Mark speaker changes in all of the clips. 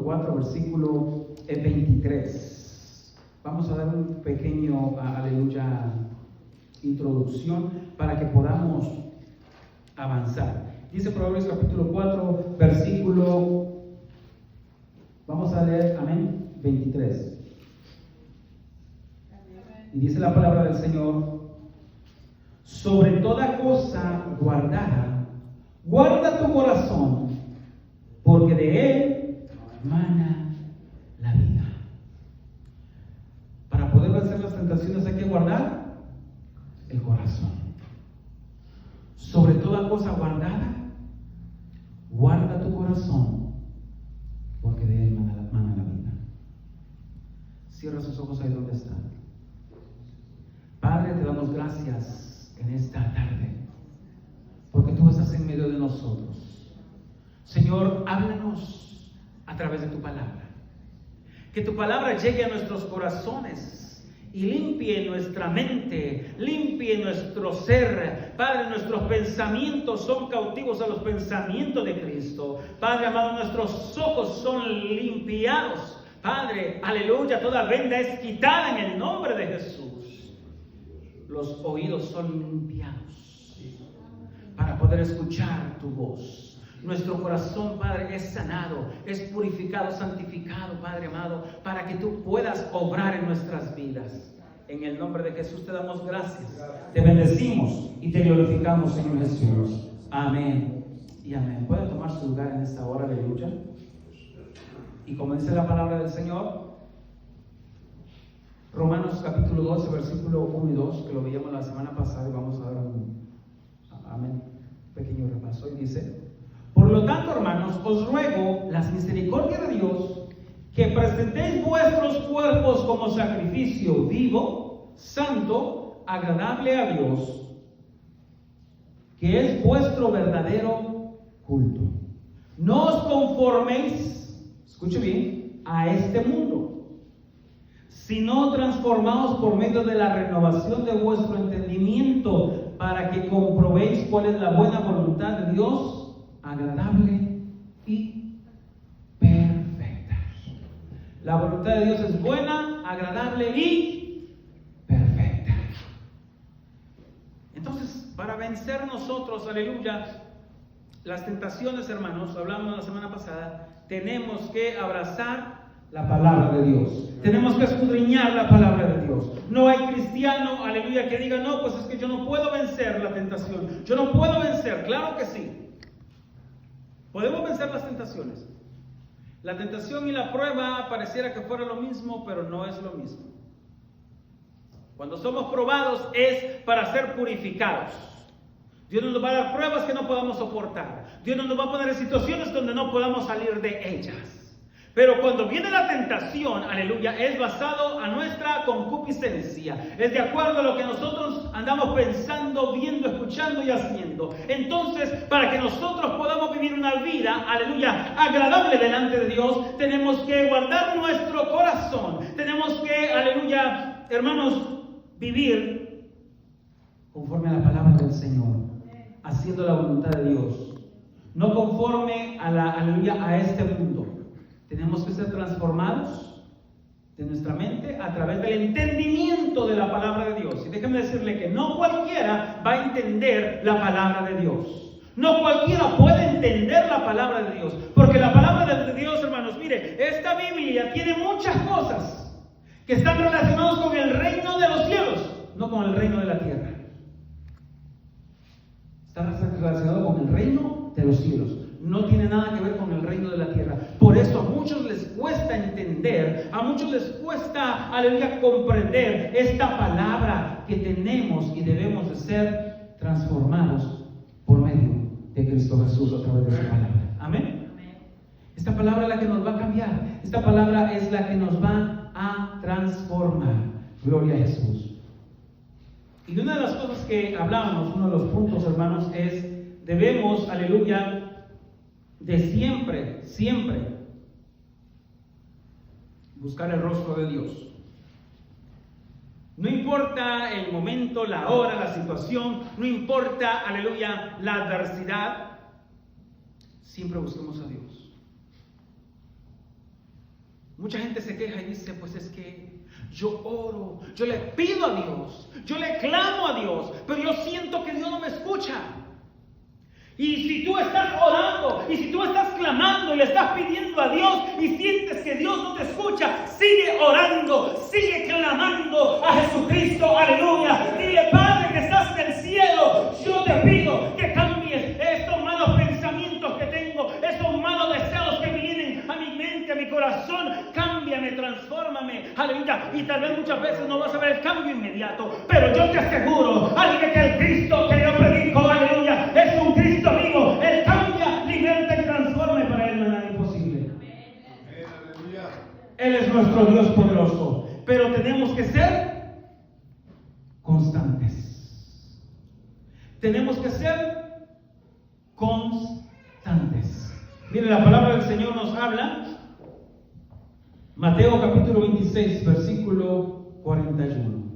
Speaker 1: 4, versículo 23. Vamos a dar un pequeño, aleluya, introducción para que podamos avanzar. Dice Proverbios capítulo 4, versículo, vamos a leer, amén, 23. Y dice la palabra del Señor: sobre toda cosa guardada, guarda tu corazón, porque de él mana la vida. Para poder vencer las tentaciones hay que guardar el corazón. Sobre toda cosa guardada, guarda tu corazón, porque de él mana la vida. Cierra sus ojos ahí donde está. Padre, te damos gracias en esta tarde, porque tú estás en medio de nosotros. Señor, háblanos a través de tu palabra. Que tu palabra llegue a nuestros corazones y limpie nuestra mente, limpie nuestro ser. Padre, nuestros pensamientos son cautivos a los pensamientos de Cristo. Padre amado, nuestros ojos son limpiados. Padre, aleluya, toda venda es quitada en el nombre de Jesús. Los oídos son limpiados para poder escuchar tu voz. Nuestro corazón, Padre, es sanado, es purificado, santificado, Padre amado, para que tú puedas obrar en nuestras vidas. En el nombre de Jesús te damos gracias, te bendecimos y te glorificamos, Señor Jesús. Amén y amén. ¿Pueden tomar su lugar en esta hora, aleluya? Y como dice la palabra del Señor, Romanos capítulo 12, versículo 1 y 2, que lo veíamos la semana pasada, y vamos a dar un pequeño repaso. Y dice: por lo tanto, hermanos, os ruego las misericordias de Dios, que presentéis vuestros cuerpos como sacrificio vivo, santo, agradable a Dios, que es vuestro verdadero culto. No os conforméis, escuche bien, a este mundo, sino transformaos por medio de la renovación de vuestro entendimiento, para que comprobéis cuál es la buena voluntad de Dios, agradable y perfecta. La voluntad de Dios es buena, agradable y perfecta. Entonces, para vencer nosotros, aleluya, las tentaciones, hermanos, hablamos la semana pasada, tenemos que abrazar la palabra de Dios. Tenemos que escudriñar la palabra de Dios. No hay cristiano, aleluya, que diga: no, pues es que yo no puedo vencer la tentación. Yo no puedo vencer. Claro que sí. Podemos vencer las tentaciones. La tentación y la prueba pareciera que fuera lo mismo, pero no es lo mismo. Cuando somos probados es para ser purificados. Dios no nos va a dar pruebas que no podamos soportar. Dios no nos va a poner en situaciones donde no podamos salir de ellas. Pero cuando viene la tentación, aleluya, es basado a nuestra concupiscencia. Es de acuerdo a lo que nosotros andamos pensando, viendo, escuchando y haciendo. Entonces, para que nosotros podamos vivir una vida, aleluya, agradable delante de Dios, tenemos que guardar nuestro corazón. Tenemos que, aleluya, hermanos, vivir conforme a la palabra del Señor, haciendo la voluntad de Dios. No conforme a aleluya, a este mundo. Tenemos que ser transformados de nuestra mente a través del entendimiento de la palabra de Dios. Y déjenme decirle que no cualquiera va a entender la palabra de Dios. No cualquiera puede entender la palabra de Dios. Porque la palabra de Dios, hermanos, mire, esta Biblia tiene muchas cosas que están relacionadas con el reino de los cielos, no con el reino de la tierra. Está relacionado con el reino de los cielos. No tiene nada que ver con el reino de la tierra. Por eso a muchos les cuesta entender, a muchos les cuesta, aleluya, comprender esta palabra que tenemos y debemos de ser transformados por medio de Cristo Jesús a través de su palabra. Amén. Esta palabra es la que nos va a cambiar. Esta palabra es la que nos va a transformar. Gloria a Jesús. Y una de las cosas que hablábamos, uno de los puntos, hermanos, es debemos, aleluya, de siempre buscar el rostro de Dios. No importa el momento, la hora, la situación, no importa, aleluya, la adversidad, siempre busquemos a Dios. Mucha gente se queja y dice, pues es que yo oro, yo le pido a Dios, yo le clamo a Dios, pero yo siento que Dios no me escucha. Y si tú estás orando, y si tú estás clamando y le estás pidiendo a Dios y sientes que Dios no te escucha, sigue orando, sigue clamando a Jesucristo, aleluya. Dile, Padre que estás en el cielo, yo te pido que cambies estos malos pensamientos que tengo, estos malos deseos que vienen a mi mente, a mi corazón. Cámbiame, transfórmame, aleluya. Y tal vez muchas veces no vas a ver el cambio inmediato, pero yo te aseguro, aleluya, que el Cristo que yo predico, aleluya, es un Cristo vivo. Él cambia, liberta y transforma, y para Él no hay nada imposible. Él es nuestro Dios poderoso, pero tenemos que ser constantes. Tenemos que ser constantes. Mire, la palabra del Señor nos habla, Mateo capítulo 26, versículo 41.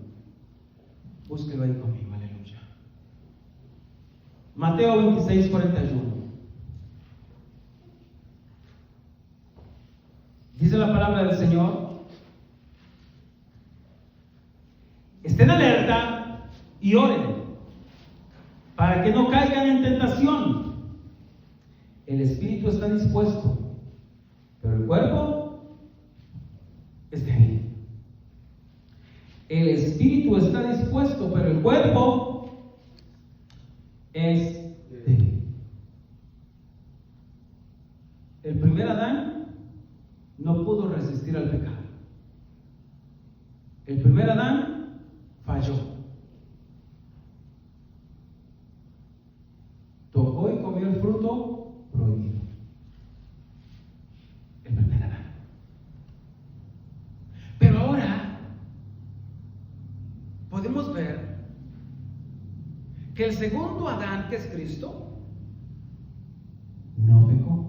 Speaker 1: Búsquelo ahí conmigo, aleluya. Mateo 26, 41. Dice la palabra del Señor: estén alerta y oren para que no caigan en tentación. El espíritu está dispuesto, pero el cuerpo es débil. El espíritu está dispuesto, pero el cuerpo es débil. El primer Adán no pudo resistir al pecado. El primer Adán falló. Tocó y comió el fruto prohibido. El primer Adán. Pero ahora podemos ver que el segundo Adán, que es Cristo, no pecó.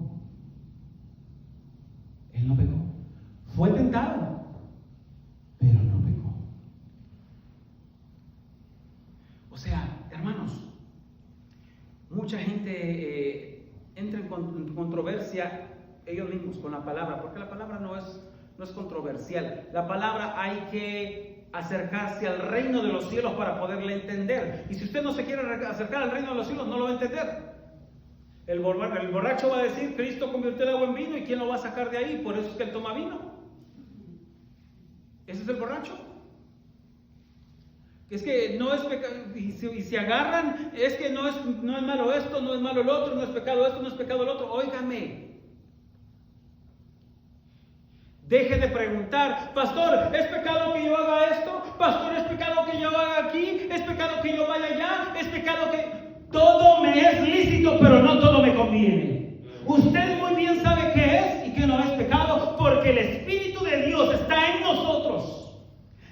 Speaker 1: Él no pecó. Fue tentado, pero no pecó. O sea, hermanos, mucha gente entra en controversia ellos mismos con la palabra, porque la palabra no es controversial. La palabra hay que acercarse al reino de los cielos para poderla entender. Y si usted no se quiere acercar al reino de los cielos, no lo va a entender. El borracho va a decir, Cristo convirtió el agua en vino, ¿y quién lo va a sacar de ahí? Por eso es que él toma vino. Ese es el borracho. Es que no es pecado, y si agarran, es que no es malo esto, no es malo el otro, no es pecado esto, no es pecado el otro. Óigame. Deje de preguntar, pastor, ¿es pecado que yo haga esto? Pastor, ¿es pecado que yo haga aquí? ¿Es pecado que yo vaya allá? ¿Es pecado que...? Todo me es lícito, pero no todo me conviene. Usted muy bien sabe qué es y qué no es pecado, porque el Espíritu de Dios está en nosotros.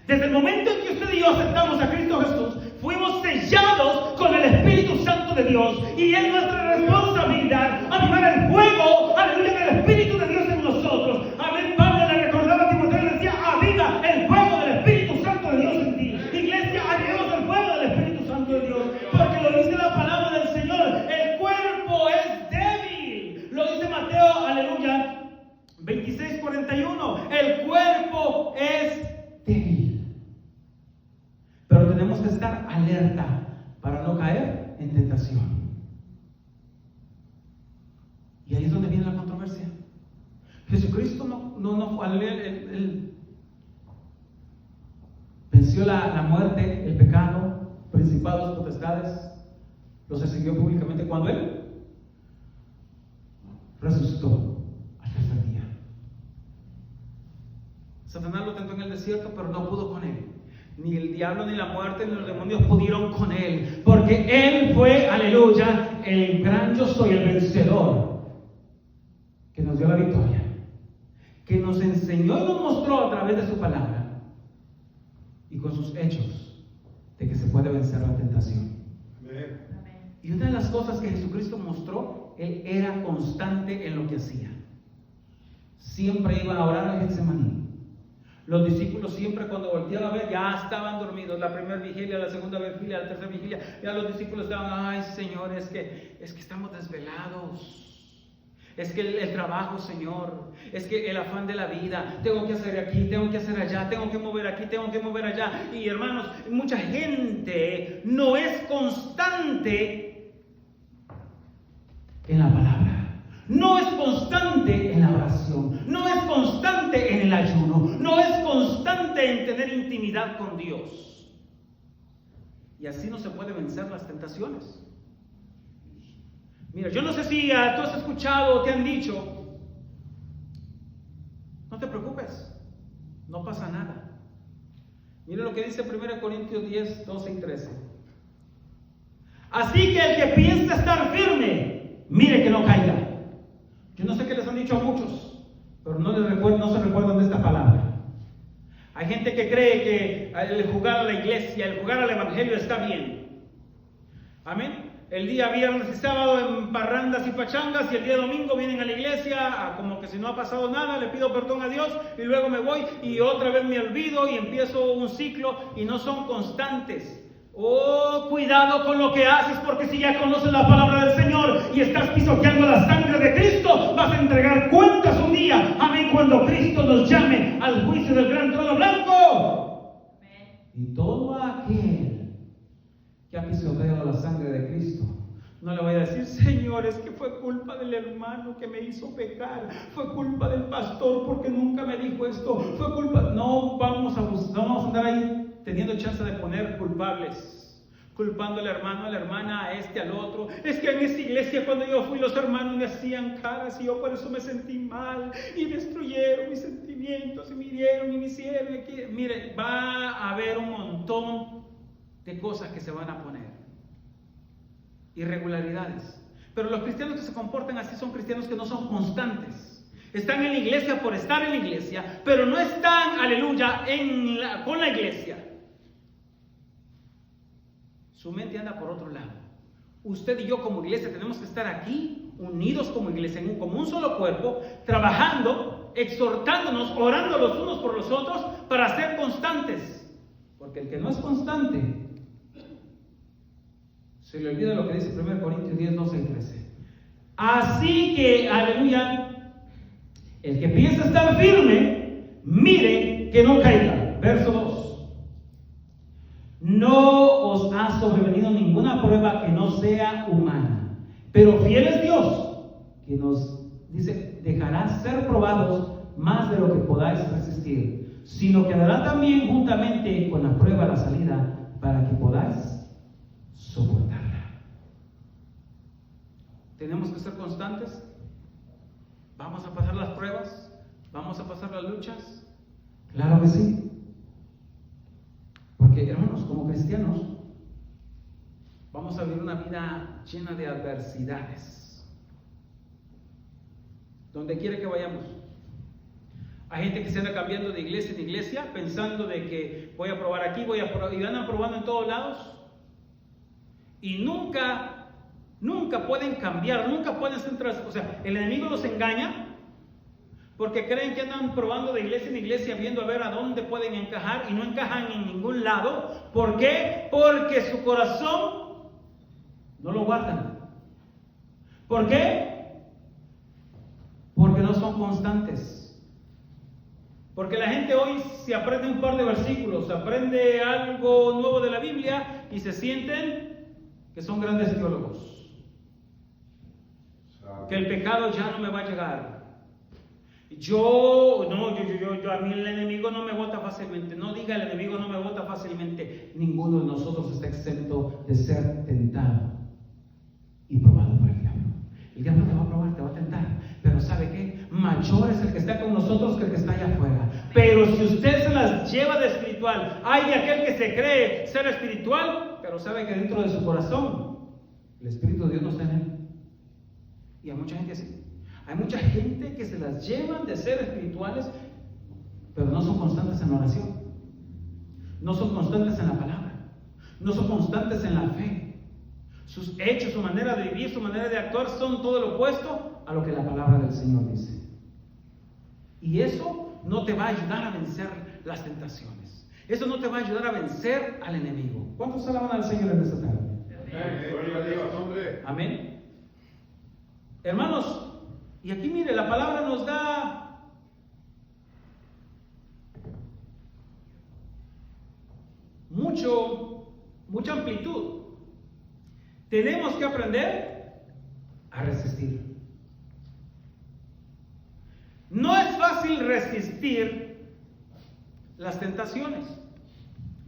Speaker 1: Desde el momento en que usted y yo aceptamos a Cristo Jesús, fuimos sellados con el Espíritu Santo de Dios, y es nuestra responsabilidad avivar el fuego, aleluya, del Espíritu de Dios en nosotros. Amén. Pablo le recordaba a Timoteo y le decía, aviva el fuego del Espíritu Santo de Dios en ti. Iglesia, avivemos el fuego del Espíritu Santo de Dios, porque lo dice la palabra del Señor, el cuerpo es débil. Lo dice Mateo, aleluya, 26:41, el cuerpo es débil. Pero tenemos que estar alerta para no caer en tentación. Y ahí es donde viene la controversia. Jesucristo él venció la muerte, el pecado, principados, potestades, los exhibió públicamente cuando Él resucitó al tercer día. Satanás lo tentó en el desierto, pero no pudo con Él. Ni el diablo, ni la muerte, ni los demonios pudieron con Él, porque Él fue, aleluya, el gran yo soy, el vencedor, que nos dio la victoria, que nos enseñó y nos mostró a través de su palabra y con sus hechos de que se puede vencer la tentación. Amén. Y una de las cosas que Jesucristo mostró, Él era constante en lo que hacía. Siempre iba a orar al Getsemaní. Los discípulos siempre, cuando volteaban a ver, ya estaban dormidos. La primera vigilia, la segunda vigilia, la tercera vigilia, ya los discípulos estaban, ay Señor, es que estamos desvelados. Es que el trabajo, Señor, es que el afán de la vida, tengo que hacer aquí, tengo que hacer allá, tengo que mover aquí, tengo que mover allá. Y hermanos, mucha gente no es constante en la palabra, no es constante en la oración, no es constante en el ayuno, no es constante en tener intimidad con Dios. Y así no se puede vencer las tentaciones. Mira, yo no sé si tú has escuchado o te han dicho, no te preocupes, no pasa nada. Mira lo que dice 1 Corintios 10, 12 y 13. Así que el que piensa estar firme, mire que no caiga. Yo no sé qué les han dicho a muchos, pero no se recuerdan de esta palabra. Hay gente que cree que el jugar a la iglesia, el jugar al evangelio está bien. Amén. El día viernes y sábado en parrandas y pachangas, y el día domingo vienen a la iglesia, como que si no ha pasado nada, le pido perdón a Dios y luego me voy y otra vez me olvido y empiezo un ciclo y no son constantes. Oh, cuidado con lo que haces, porque si ya conoces la palabra del Señor y estás pisoteando la sangre de Cristo, vas a entregar cuentas un día. Amén, cuando Cristo nos llame al juicio del gran trono blanco. Y todo aquel que ha pisoteado la sangre de Cristo, no le voy a decir, Señor, es que fue culpa del hermano que me hizo pecar, fue culpa del pastor porque nunca me dijo esto, fue culpa. No vamos a andar ahí teniendo chance de poner culpables, culpando al hermano, a la hermana, a este, al otro. Es que en esta iglesia cuando yo fui, los hermanos me hacían caras y yo por eso me sentí mal y destruyeron mis sentimientos y me hirieron y me hicieron. Mire, va a haber un montón de cosas que se van a poner, irregularidades. Pero los cristianos que se comportan así son cristianos que no son constantes. Están en la iglesia por estar en la iglesia, pero no están, aleluya, con la iglesia. Su mente anda por otro lado. Usted y yo como iglesia tenemos que estar aquí, unidos como iglesia, como un solo cuerpo, trabajando, exhortándonos, orando los unos por los otros para ser constantes. Porque el que no es constante, se le olvida lo que dice 1 Corintios 10, 12 y 13. Así que, aleluya, el que piensa estar firme, mire que no caiga. Verso 2. No os ha sobrevenido ninguna prueba que no sea humana, pero fiel es Dios, que nos dice, dejará ser probados más de lo que podáis resistir, sino que dará también juntamente con la prueba la salida para que podáis soportarla. Tenemos que ser constantes. Vamos a pasar las pruebas, vamos a pasar las luchas. Claro que sí. Porque, hermanos, como cristianos, vamos a vivir una vida llena de adversidades. Donde quiera que vayamos. Hay gente que se anda cambiando de iglesia en iglesia, pensando de que voy a probar aquí, voy a probar, y andan probando en todos lados. Y nunca pueden cambiar, nunca pueden centrarse. O sea, el enemigo los engaña porque creen que andan probando de iglesia en iglesia, viendo a ver a dónde pueden encajar y no encajan en ningún lado. ¿Por qué? Porque su corazón no lo guardan. ¿Por qué? Porque no son constantes. Porque la gente hoy se aprende un par de versículos, se aprende algo nuevo de la Biblia y se sienten que son grandes teólogos. Que el pecado ya no me va a llegar. A mí el enemigo no me bota fácilmente. No diga el enemigo no me bota fácilmente. Ninguno de nosotros está exento de ser tentado y probado por el diablo. El diablo te va a probar, te va a tentar. Pero ¿sabe qué? Mayor es el que está con nosotros que el que está allá afuera. Pero si usted se las lleva de espiritual, hay de aquel que se cree ser espiritual, pero sabe que dentro de su corazón el Espíritu de Dios no está en él. Y hay mucha gente así. Hay mucha gente que se las llevan de ser espirituales, pero no son constantes en la oración. No son constantes en la palabra. No son constantes en la fe. Sus hechos, su manera de vivir, su manera de actuar son todo lo opuesto a lo que la palabra del Señor dice. Y eso no te va a ayudar a vencer las tentaciones. Eso no te va a ayudar a vencer al enemigo. ¿Cuántos alaban al Señor en esta tarde?
Speaker 2: Amén.
Speaker 1: Amén. Hermanos, Y aquí mire, la palabra nos da mucha amplitud. Tenemos que aprender a resistir. No es fácil resistir las tentaciones.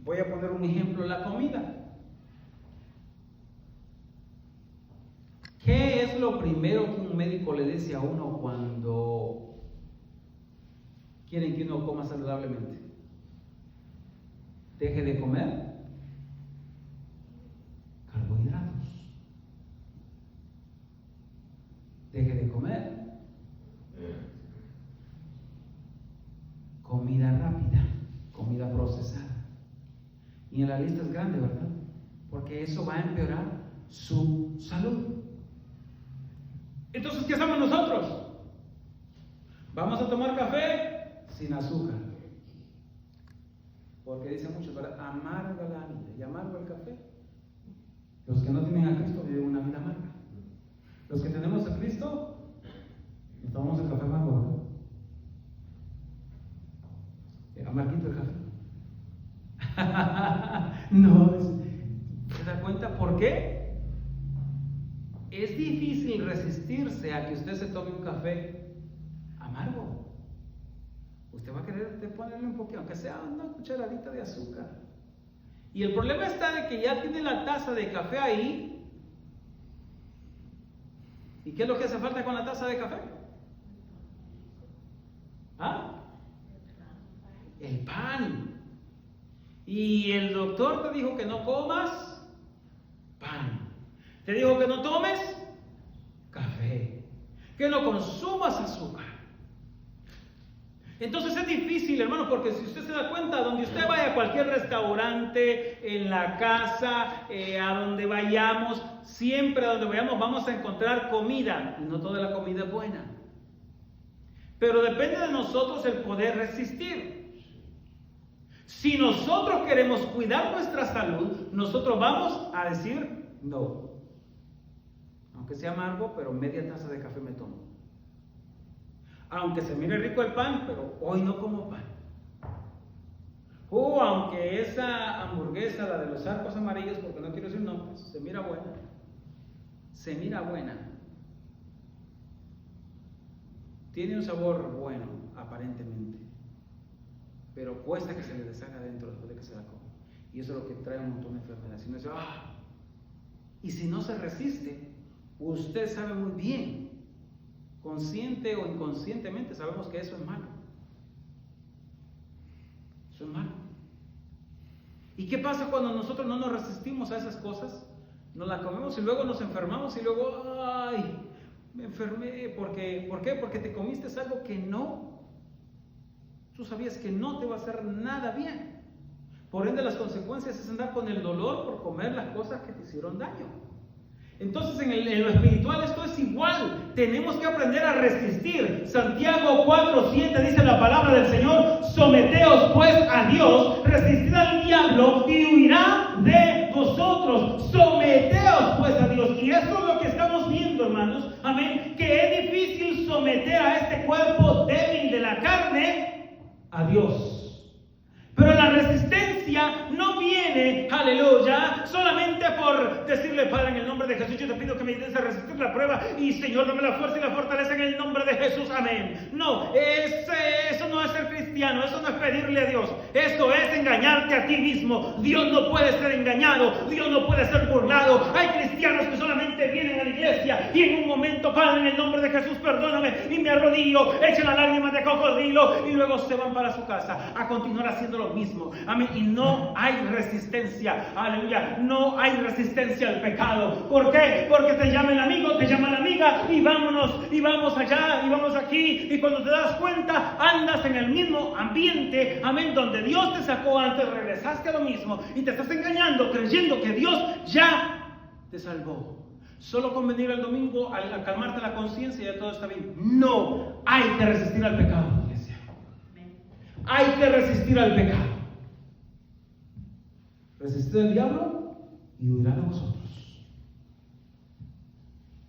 Speaker 1: Voy a poner un ejemplo, la comida. ¿Qué es lo primero que un médico le dice a uno cuando quieren que uno coma saludablemente? Deje de comer carbohidratos. Deje de comer comida rápida, comida procesada. Y en la lista es grande, ¿verdad? Porque eso va a empeorar su salud. Entonces, ¿qué hacemos nosotros? Vamos a tomar café sin azúcar. Porque dicen muchos, ¿verdad? Amarga la vida y amargo el café. Los que no tienen a Cristo viven una vida amarga. Los que tenemos a Cristo, nos tomamos el café amargo, ¿verdad? Amarguito el café. No, ¿se da cuenta por qué? Es difícil resistirse a que usted se tome un café amargo. Usted va a querer ponerle un poquito, aunque sea una cucharadita de azúcar. Y el problema está de que ya tiene la taza de café ahí. ¿Y qué es lo que hace falta con la taza de café? ¿Ah? El pan. Y el doctor te dijo que no comas pan. Te dijo que no tomes café, que no consumas azúcar. Entonces es difícil, hermano, porque si usted se da cuenta, donde usted vaya, a cualquier restaurante, en la casa, a donde vayamos, siempre a donde vayamos vamos a encontrar comida, y no toda la comida es buena. Pero depende de nosotros el poder resistir. Si nosotros queremos cuidar nuestra salud, nosotros vamos a decir no. Aunque sea amargo, pero media taza de café me tomo. Aunque se mire rico el pan, pero hoy no como pan. O aunque esa hamburguesa, la de los arcos amarillos, porque no quiero decir nombres, se mira buena. Se mira buena. Tiene un sabor bueno, aparentemente. Pero cuesta que se le deshaga adentro después de que se la come. Y eso es lo que trae un montón de enfermedades. Y uno dice, y si no se resiste, usted sabe muy bien, consciente o inconscientemente, sabemos que eso es malo. Eso es malo. ¿Y qué pasa cuando nosotros no nos resistimos a esas cosas? Nos las comemos y luego nos enfermamos y luego, me enfermé. ¿Por qué? Porque te comiste algo que no. Tú sabías que no te va a hacer nada bien. Por ende, las consecuencias es andar con el dolor por comer las cosas que te hicieron daño. Entonces en lo espiritual esto es igual. Tenemos que aprender a resistir. Santiago 4:7 dice la palabra del Señor: someteos pues a Dios, resistid al diablo y huirá de vosotros. Someteos pues a Dios. Y esto es lo que estamos viendo, hermanos. Amén. Que es difícil someter a este cuerpo débil de la carne a Dios. Pero la resistencia no viene, aleluya, solamente por decirle: Padre, en el nombre de Jesús yo te pido que me ayudes a resistir la prueba, y Señor, dame la fuerza y la fortaleza en el nombre de Jesús, amén. No, eso no es ser cristiano, eso no es pedirle a Dios, esto es engañarte a ti mismo. Dios no puede ser engañado, Dios no puede ser burlado. Hay cristianos que solamente vienen a la iglesia y en un momento: Padre, en el nombre de Jesús, perdóname, y me arrodillo, echan las lágrimas de cocodrilo y luego se van para su casa a continuar haciendo lo mismo, amén. Y no hay resistencia, aleluya, no hay resistencia al pecado. ¿Por qué? Porque te llama el amigo, te llama la amiga, y vámonos, y vamos allá, y vamos aquí, y cuando te das cuenta andas en el mismo ambiente, amén, donde Dios te sacó antes, regresaste a lo mismo y te estás engañando creyendo que Dios ya te salvó. Solo con venir el domingo a calmarte la conciencia ya todo está bien. No, hay que resistir al pecado, iglesia. Hay que resistir al pecado. Resistir al diablo y huirá de vosotros.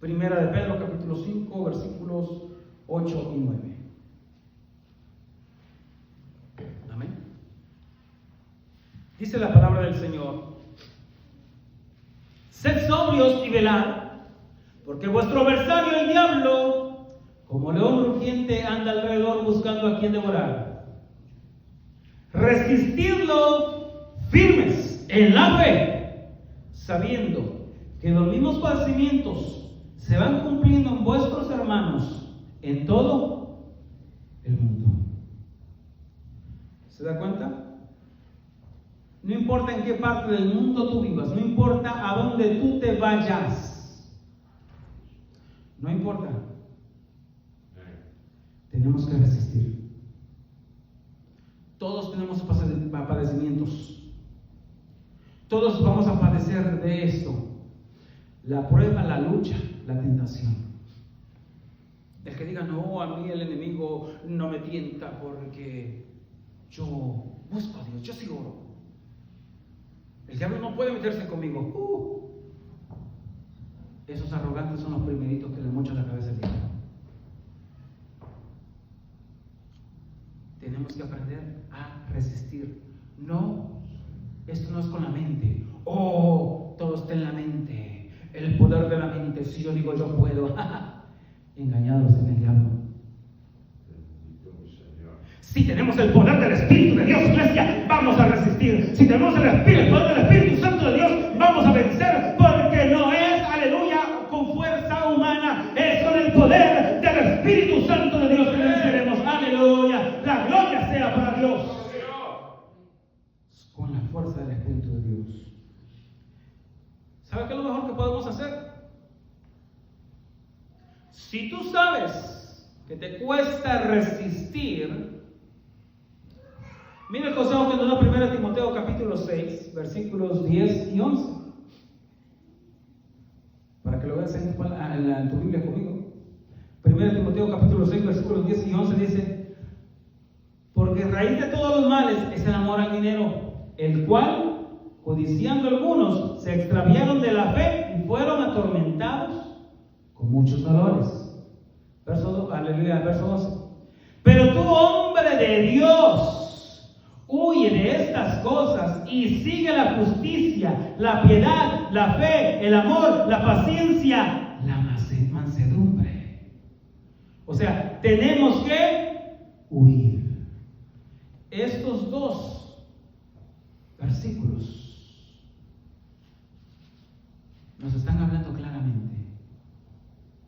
Speaker 1: Primera de Pedro, capítulo 5, versículos 8 y 9. Amén. Dice la palabra del Señor: sed sobrios y velad, porque vuestro adversario el diablo, como león rugiente, anda alrededor buscando a quien devorar. Resistidlo firmes en la fe, sabiendo que los mismos padecimientos se van cumpliendo en vuestros hermanos en todo el mundo. ¿Se da cuenta? No importa en qué parte del mundo tú vivas, no importa a dónde tú te vayas, no importa. Tenemos que resistir. Todos tenemos padecimientos. Todos vamos a padecer de esto: la prueba, la lucha, la tentación. El que diga, no, a mí el enemigo no me tienta porque yo busco a Dios, yo sí oro. El diablo no puede meterse conmigo. Esos arrogantes son los primeritos que le mochan la cabeza al diablo. Tenemos que aprender a resistir. No, esto no es con la mente. Todo está en la mente. El poder de la mente. Si yo digo yo puedo. Engañados en el diablo. Si tenemos el poder del Espíritu de Dios, iglesia, vamos a resistir. Si tenemos el poder del Espíritu Santo de Dios, vamos a vencer, porque no es, aleluya, con fuerza humana, es con el poder del Espíritu Santo de Dios que venceremos. Aleluya, la gloria sea para Dios. Con la fuerza del Espíritu de Dios. ¿Sabe qué es lo mejor que podemos hacer? Si tú sabes que te cuesta resistir, mira el consejo que nos da 1 Timoteo capítulo 6, versículos 10 y 11. Para que lo veas en tu Biblia conmigo. 1 Timoteo capítulo 6, versículos 10 y 11 dice: porque raíz de todos los males es el amor al dinero, el cual, codiciando algunos, se extraviaron de la fe y fueron atormentados con muchos dolores. Aleluya, verso 12. Pero tú, hombre de Dios, huye de estas cosas y sigue la justicia, la piedad, la fe, el amor, la paciencia, la mansedumbre. O sea, tenemos que huir. Estos dos versículos nos están hablando claramente.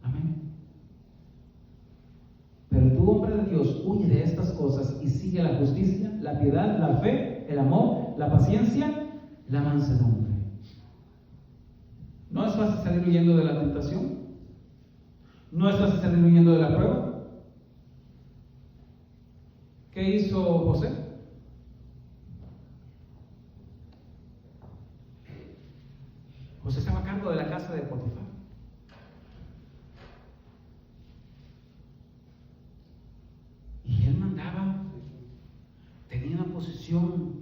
Speaker 1: Amén. Pero tú, hombre de Dios, huye de estas cosas y sigue la justicia, la piedad, la fe, el amor, la paciencia, la mansedumbre. ¿No es fácil salir huyendo de la tentación? ¿No es fácil salir huyendo de la prueba? ¿Qué hizo José? José estaba a cargo de la casa de Potifar. Y él mandaba, tenía una posición,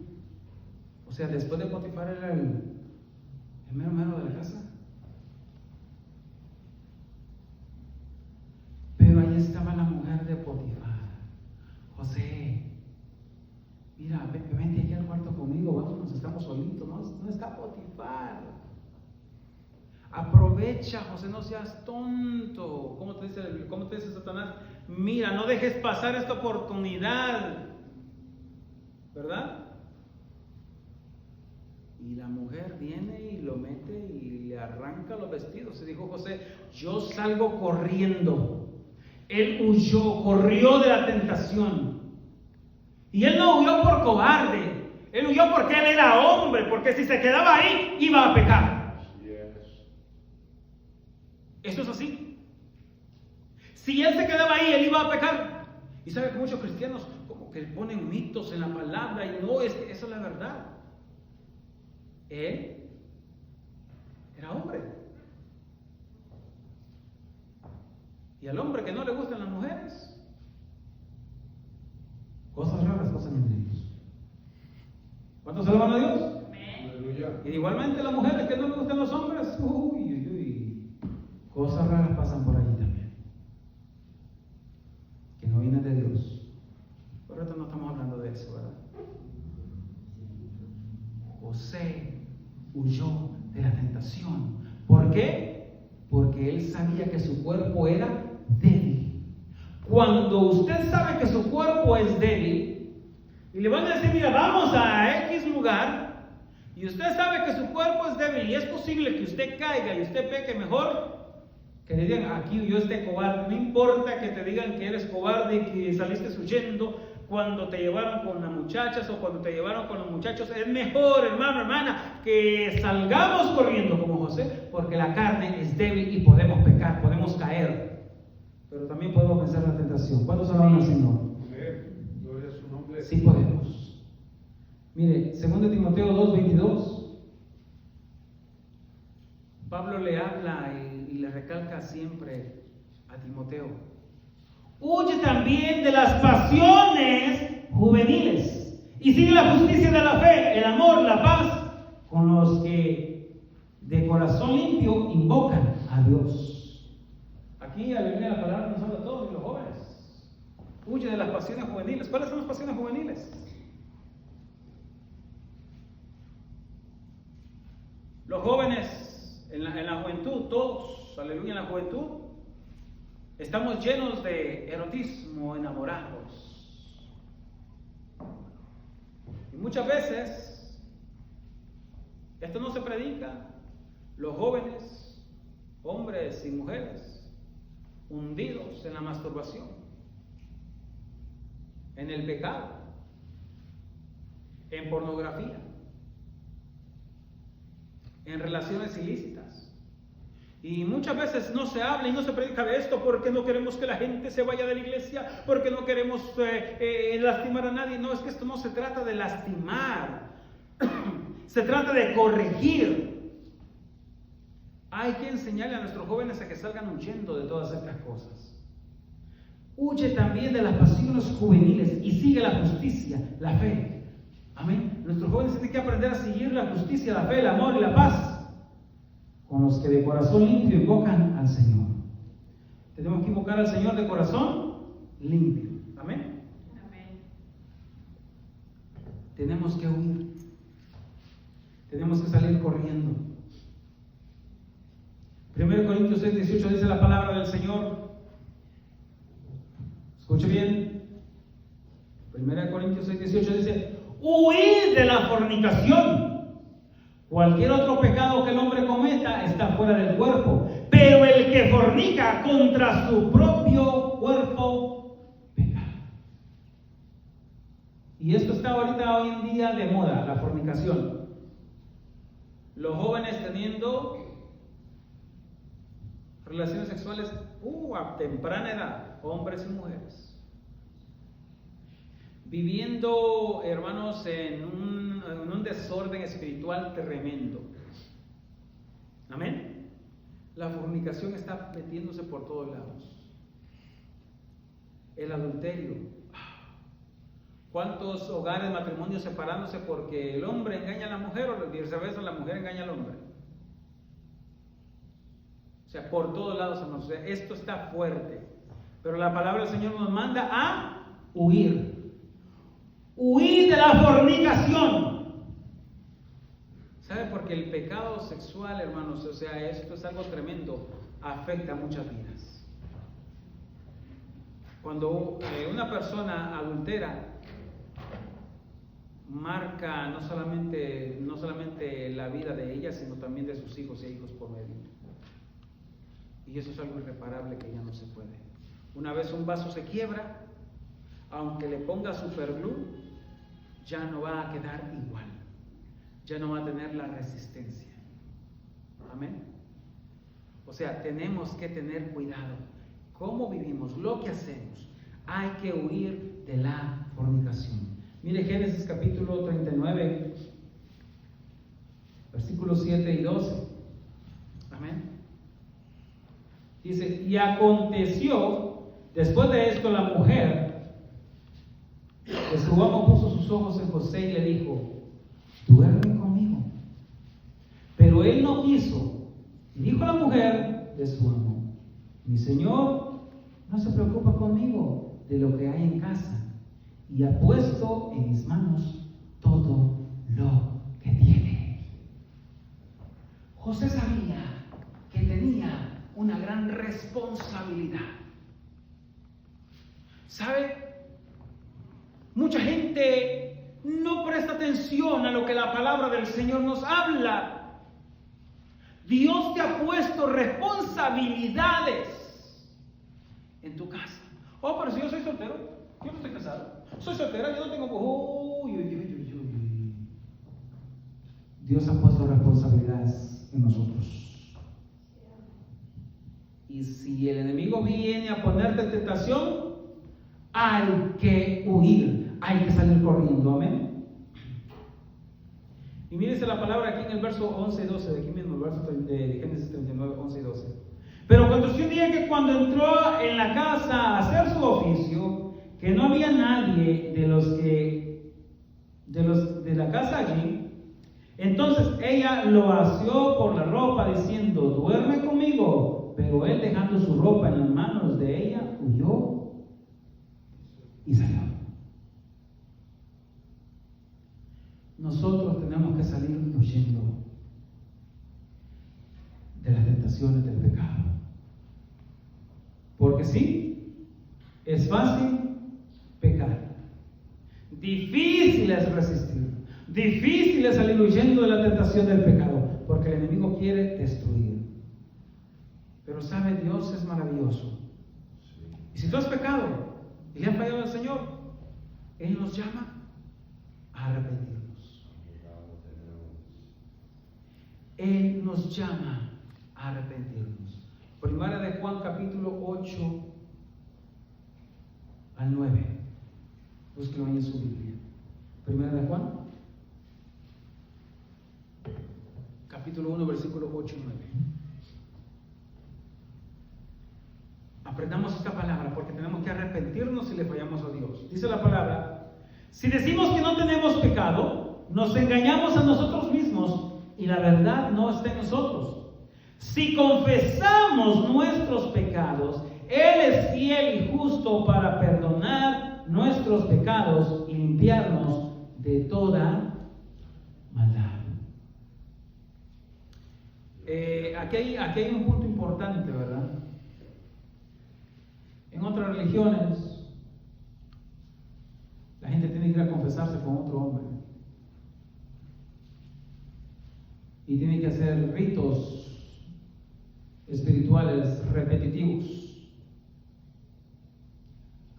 Speaker 1: o sea, después de Potifar era el mero de la casa. Pero ahí estaba la mujer de Potifar. José, mira, vente aquí al cuarto conmigo, vámonos, estamos solitos, no está Potifar. Aprovecha, José, no seas tonto. ¿Cómo te dice Satanás? Mira, no dejes pasar esta oportunidad, ¿verdad? Y la mujer viene y lo mete y le arranca los vestidos. Y dijo José: yo salgo corriendo. Él huyó, corrió de la tentación. Y él no huyó por cobarde. Él huyó porque él era hombre, porque si se quedaba ahí iba a pecar. Eso es así. Si él se quedaba ahí, él iba a pecar. Y sabe que muchos cristianos como que ponen mitos en la palabra y no, esa es la verdad. Él era hombre. Y al hombre que no le gustan las mujeres, cosas raras pasan entre ellos. ¿Cuántos alaban a Dios? Amén. Y igualmente las mujeres que no le gustan los hombres, cosas raras pasan por allí también. Pero ahorita no estamos hablando de eso, ¿verdad? José huyó de la tentación. ¿Por qué? Porque él sabía que su cuerpo era débil. Cuando usted sabe que su cuerpo es débil y le van a decir, mira, vamos a X lugar, y usted sabe que su cuerpo es débil y es posible que usted caiga y usted peque, mejor que le digan, aquí yo esté cobarde. No importa que te digan que eres cobarde y que saliste huyendo cuando te llevaron con las muchachas o cuando te llevaron con los muchachos. Es mejor, hermano, hermana, que salgamos corriendo como José, porque la carne es débil y podemos pecar, podemos caer, pero también podemos vencer la tentación. ¿Cuántos alaban al Señor?
Speaker 2: Gloria a su nombre.
Speaker 1: Sí podemos. Mire, 2 Timoteo 2:22, Pablo le habla y le recalca siempre a Timoteo: huye también de las pasiones juveniles y sigue la justicia de la fe, el amor, la paz, con los que de corazón limpio invocan a Dios. Aquí al leer la palabra nos habla a todos los jóvenes. Huye de las pasiones juveniles. ¿Cuáles son las pasiones juveniles? Los jóvenes en la juventud, todos, aleluya, en la juventud, estamos llenos de erotismo, enamorados. Y muchas veces, esto no se predica, los jóvenes, hombres y mujeres, hundidos en la masturbación, en el pecado, en pornografía, en relaciones ilícitas. Y muchas veces no se habla y no se predica de esto porque no queremos que la gente se vaya de la iglesia, porque no queremos lastimar a nadie. No, es que esto no se trata de lastimar, se trata de corregir. Hay que enseñarle a nuestros jóvenes a que salgan huyendo de todas estas cosas. Huye también de las pasiones juveniles y sigue la justicia, la fe. Amén. Nuestros jóvenes tienen que aprender a seguir la justicia, la fe, el amor y la paz, con los que de corazón limpio invocan al Señor. Tenemos que invocar al Señor de corazón limpio. Amén.
Speaker 3: Amén.
Speaker 1: Tenemos que huir. Tenemos que salir corriendo. 1 Corintios 6:18 dice la palabra del Señor. Escuche bien. 1 Corintios 6:18 dice: huid de la fornicación. Cualquier otro pecado que el hombre cometa está fuera del cuerpo, pero el que fornica contra su propio cuerpo peca. Y esto está ahorita hoy en día de moda, la fornicación. Los jóvenes teniendo relaciones sexuales a temprana edad, hombres y mujeres. Viviendo, hermanos, en un desorden espiritual tremendo. Amén. La fornicación está metiéndose por todos lados. El adulterio. ¿Cuántos hogares, matrimonios separándose porque el hombre engaña a la mujer o viceversa, la mujer engaña al hombre? O sea, por todos lados, hermanos. O sea, esto está fuerte. Pero la palabra del Señor nos manda a huir. Huid de la fornicación. ¿Sabe? Porque el pecado sexual, hermanos, o sea, esto es algo tremendo, afecta a muchas vidas. Cuando una persona adultera, marca no solamente la vida de ella, sino también de sus hijos e hijos por medio. Y eso es algo irreparable que ya no se puede. Una vez un vaso se quiebra, aunque le ponga superglue, ya no va a quedar igual, ya no va a tener la resistencia. Amén. O sea, tenemos que tener cuidado. ¿Cómo vivimos? Lo que hacemos. Hay que huir de la fornicación. Mire Génesis capítulo 39, versículos 7 y 12. Amén. Dice: y aconteció, después de esto, la mujer que su amo puso sus ojos en José y le dijo: duerme conmigo. Pero él no quiso. Y dijo a la mujer de su amo: mi señor no se preocupa conmigo de lo que hay en casa, y ha puesto en mis manos todo lo que tiene. José sabía que tenía una gran responsabilidad. ¿Sabe? Mucha gente no presta atención a lo que la palabra del Señor nos habla. Dios te ha puesto responsabilidades en tu casa. Oh, pero si yo soy soltero, yo no estoy casado. Soy soltera, yo no tengo... Uy. Dios ha puesto responsabilidades en nosotros. Y si el enemigo viene a ponerte en tentación, hay que huir, hay que salir corriendo, amén. Y mírese la palabra aquí en el verso 11 y 12, de aquí mismo, el verso de Génesis 39, 11 y 12. Pero aconteció un día que cuando entró en la casa a hacer su oficio, que no había nadie de la casa allí, entonces ella lo asió por la ropa diciendo: duerme conmigo. Pero él, dejando su ropa en las manos de ella, huyó y salió. Nosotros tenemos que salir huyendo de las tentaciones del pecado. Porque sí, es fácil pecar. Difícil es resistir. Difícil es salir huyendo de la tentación del pecado. Porque el enemigo quiere destruir. Pero sabe, Dios es maravilloso. Y si tú has pecado y le has fallado al Señor, Él nos llama a arrepentirnos. Él nos llama a arrepentirnos. Primera de Juan, capítulo 8 al 9. Búsquelo en su Biblia. Primera de Juan, capítulo 1, versículo 8 y 9. Aprendamos esta palabra porque tenemos que arrepentirnos si le fallamos a Dios. Dice la palabra: si decimos que no tenemos pecado, nos engañamos a nosotros mismos y la verdad no está en nosotros. Si confesamos nuestros pecados, Él es fiel y justo para perdonar nuestros pecados y limpiarnos de toda maldad. Aquí hay un punto importante, ¿verdad? En otras religiones, la gente tiene que ir a confesarse con otro hombre. Y tiene que hacer ritos espirituales repetitivos.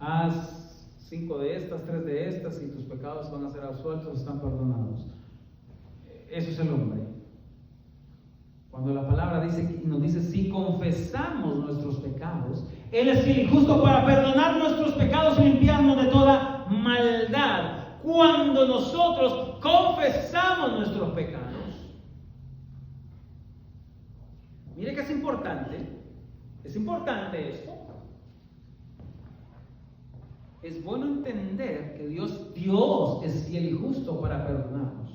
Speaker 1: Haz 5 de estas, 3 de estas, y tus pecados van a ser absueltos, están perdonados. Eso es el hombre. Cuando la palabra nos dice: si confesamos nuestros pecados, Él es fiel y justo para perdonar nuestros pecados y limpiarnos de toda maldad. Cuando nosotros confesamos nuestros pecados, mire que es importante esto. Es bueno entender que Dios es fiel y justo para perdonarnos.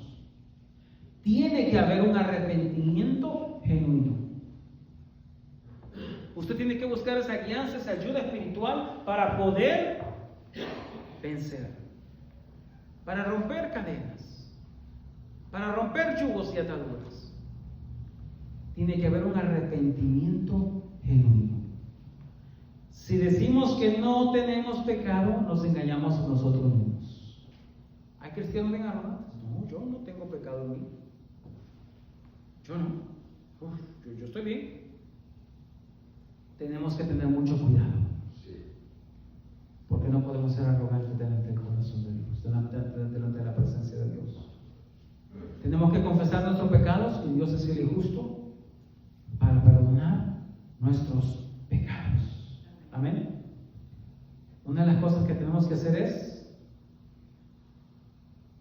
Speaker 1: Tiene que haber un arrepentimiento genuino. Usted tiene que buscar esa guianza, esa ayuda espiritual para poder vencer, para romper cadenas, para romper yugos y ataduras. Tiene que haber un arrepentimiento genuino. Si decimos que no tenemos pecado, nos engañamos a nosotros mismos. Hay cristianos bien arrogantes. No, yo no tengo pecado en mí. Yo no. Yo estoy bien. Tenemos que tener mucho cuidado. Porque no podemos ser arrogantes delante del corazón de Dios, delante de la presencia de Dios. Tenemos que confesar nuestros pecados y Dios es fiel y justo para perdonar nuestros pecados. Amén. Una de las cosas que tenemos que hacer es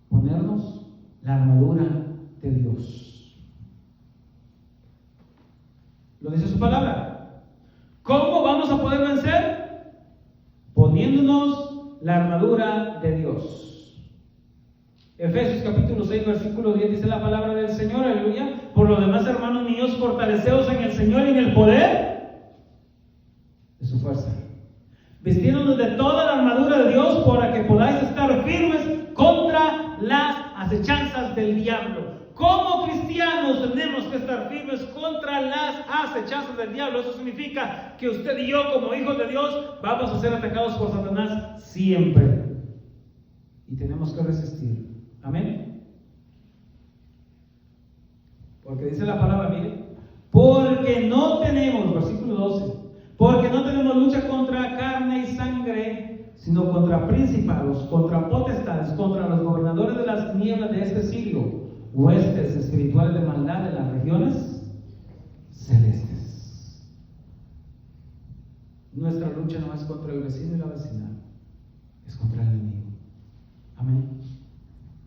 Speaker 1: ponernos la armadura de Dios. Lo dice su palabra. ¿Cómo vamos a poder vencer? Poniéndonos la armadura de Dios. Efesios capítulo 6, versículo 10 dice la palabra del Señor, aleluya. Por lo demás, hermanos míos, fortaleceos en el Señor y en el poder de su fuerza. Vistiéndonos de toda la armadura de Dios para que podáis estar firmes contra las acechanzas del diablo. Como cristianos tenemos que estar firmes contra las acechanzas del diablo. Eso significa que usted y yo, como hijos de Dios, vamos a ser atacados por Satanás siempre. Y tenemos que resistir. Amén. Porque dice la palabra, mire, porque no tenemos, versículo 12, porque no tenemos lucha contra carne y sangre, sino contra principados, contra potestades, contra los gobernadores de las tinieblas de este siglo, huestes espirituales de maldad en las regiones celestes. Nuestra lucha no es contra el vecino y la vecina, es contra el enemigo. Amén.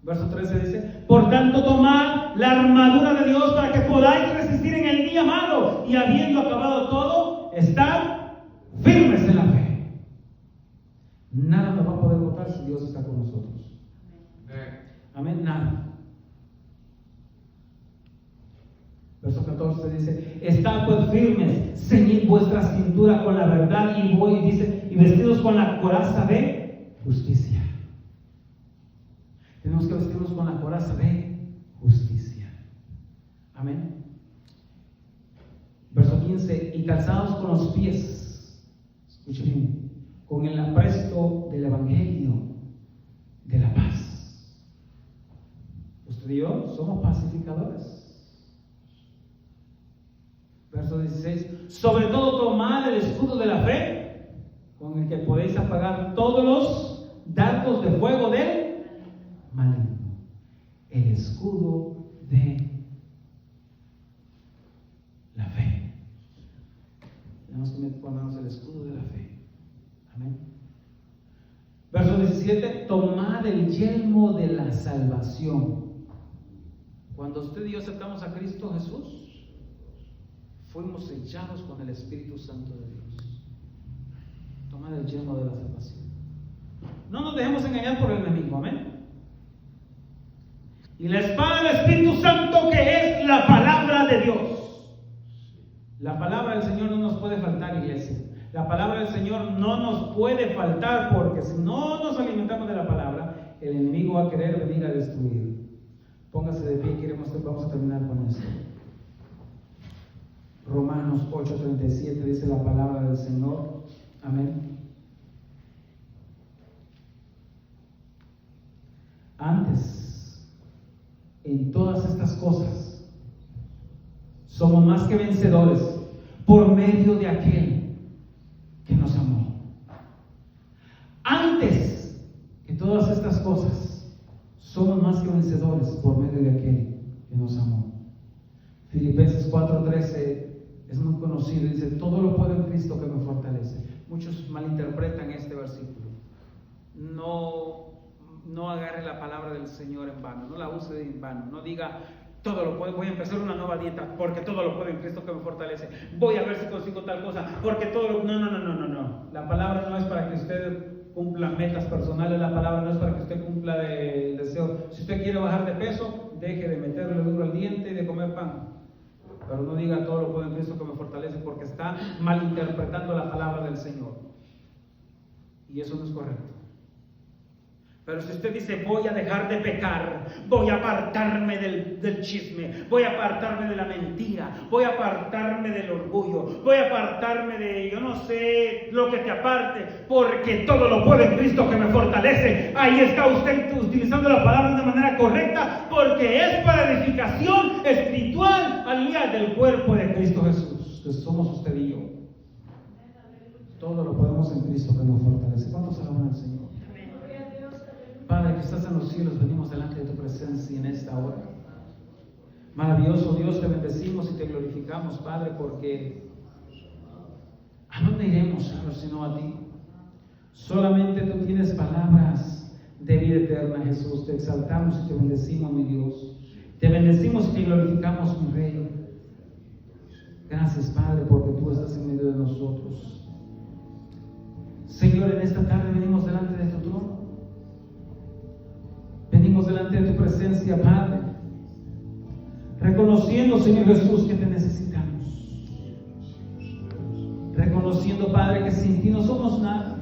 Speaker 1: Verso 13 dice: por tanto, tomad la armadura de Dios para que podáis resistir en el día malo, y habiendo acabado todo, estad firmes en la fe. Nada nos va a poder botar si Dios está con nosotros. Amén. Nada. Verso 14 dice: estad pues firmes, ceñid vuestra cintura con la verdad, y vestidos con la coraza de justicia. Tenemos que vestirnos con la coraza de justicia. Amén. Verso 15: y calzados con los pies, escuchen bien, con el apresto del evangelio de la paz. Usted y yo somos pacificadores. Verso 16: sobre todo tomad el escudo de la fe, con el que podéis apagar todos los dardos de fuego del maligno. El escudo de la fe. Tenemos que ponernos el escudo de la fe. Amén. Verso 17: tomad el yelmo de la salvación. Cuando usted y yo aceptamos a Cristo Jesús, fuimos sellados con el Espíritu Santo de Dios. Tomad el yelmo de la salvación. No nos dejemos engañar por el enemigo. Amén. Y la espada del Espíritu Santo, que es la palabra de Dios. La palabra del Señor no nos puede faltar, iglesia. La palabra del Señor no nos puede faltar, porque si no nos alimentamos de la palabra, el enemigo va a querer venir a destruir. Póngase de pie, vamos a terminar con esto. Romanos 8:37 dice la palabra del Señor. Amén. Antes, en todas estas cosas, somos más que vencedores por medio de aquel que nos amó. Antes, en todas estas cosas, somos más que vencedores por medio de aquel que nos amó. Filipenses 4:13 es muy conocido, dice: todo lo puedo en Cristo que me fortalece. Muchos malinterpretan este versículo. No agarre la palabra del Señor en vano, no la use en vano. No diga: todo lo puedo, voy a empezar una nueva dieta porque todo lo puedo en Cristo que me fortalece. Voy a ver si consigo tal cosa porque todo lo... No. La palabra no es para que usted cumpla metas personales. La palabra no es para que usted cumpla el deseo. Si usted quiere bajar de peso, deje de meterle duro al diente y de comer pan. Pero no diga: todo lo puedo en Cristo que me fortalece, porque está malinterpretando la palabra del Señor. Y eso no es correcto. Pero si usted dice: voy a dejar de pecar, voy a apartarme del chisme, voy a apartarme de la mentira, voy a apartarme del orgullo, voy a apartarme de, yo no sé, lo que te aparte, porque todo lo puedo en Cristo que me fortalece. Ahí está usted utilizando la palabra de una manera correcta, porque es para edificación espiritual al día del cuerpo de Cristo Jesús, que somos usted y yo. Todo lo podemos en Cristo que nos fortalece. ¿Cuántos alaban al Señor? Padre que estás en los cielos, venimos delante de tu presencia en esta hora. Maravilloso Dios, te bendecimos y te glorificamos, Padre, porque ¿a dónde iremos, Señor, sino a ti? Solamente tú tienes palabras de vida eterna, Jesús. Te exaltamos y te bendecimos, mi Dios. Te bendecimos y te glorificamos, mi Rey. Gracias, Padre, porque tú estás en medio de nosotros. Señor, en esta tarde venimos delante de tu trono. Venimos delante de tu presencia, Padre, reconociendo, Señor Jesús, que te necesitamos. Reconociendo, Padre, que sin ti no somos nada.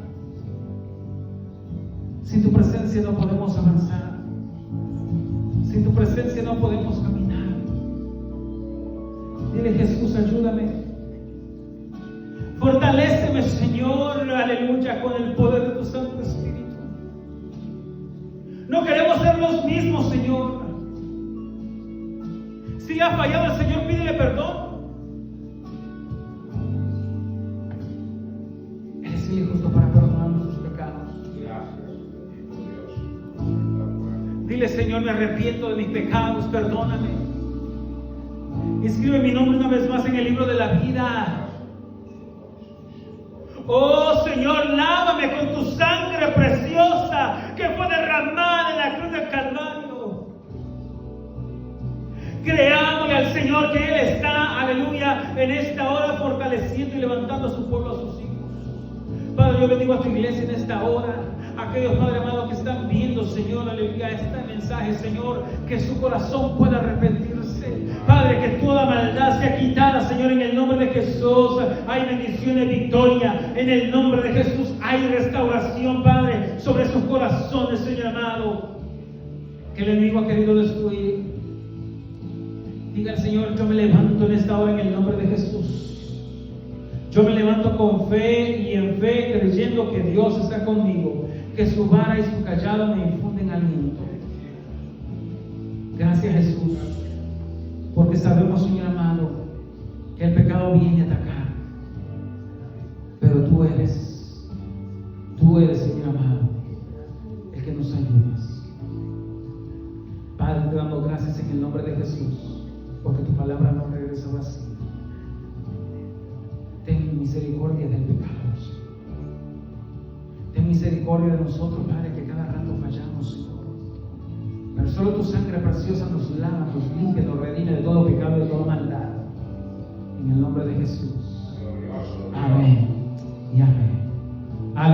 Speaker 1: Sin tu presencia no podemos avanzar. Sin tu presencia no podemos caminar. Dile: Jesús, ayúdame. Fortaléceme, Señor, aleluya, con el poder de tu Santo Espíritu. No queremos ser los mismos, Señor. Si ha fallado el Señor, pídele perdón. Eres el justo para perdonar nuestros pecados. Dile: Señor, me arrepiento de mis pecados, perdóname. Escribe mi nombre una vez más en el libro de la vida. Oh Señor, lávame con tu sangre preciosa que fue derramada en la cruz del Calvario. Creámosle al Señor que Él está, aleluya, en esta hora fortaleciendo y levantando a su pueblo, a sus hijos. Padre, yo bendigo a tu iglesia en esta hora. Aquellos, Padre amado, que están viendo, Señor, aleluya, este mensaje, Señor, que su corazón pueda arrepentirse. Padre, que toda maldad sea quitada, Señor, en el nombre de Jesús. Hay bendición y victoria. En el nombre de Jesús hay restauración, Padre, sobre sus corazones, Señor amado, que el enemigo ha querido destruir. Diga al Señor: yo me levanto en esta hora en el nombre de Jesús. Yo me levanto con fe y en fe, creyendo que Dios está conmigo, que su vara y su callado me infunden aliento. Gracias, Jesús, porque sabemos, Señor amado, que el pecado viene a atacar, pero tú eres, Señor amado, el que nos ayudas. Padre, te damos gracias en el nombre de Jesús, porque tu palabra no regresa vacía. Ten misericordia del pecado, Señor. Ten misericordia de nosotros, Padre, que cada rato fallamos, Señor. Pero solo tu sangre preciosa nos lava, nos limpia, nos redime de todo pecado y de toda maldad. En el nombre de Jesús.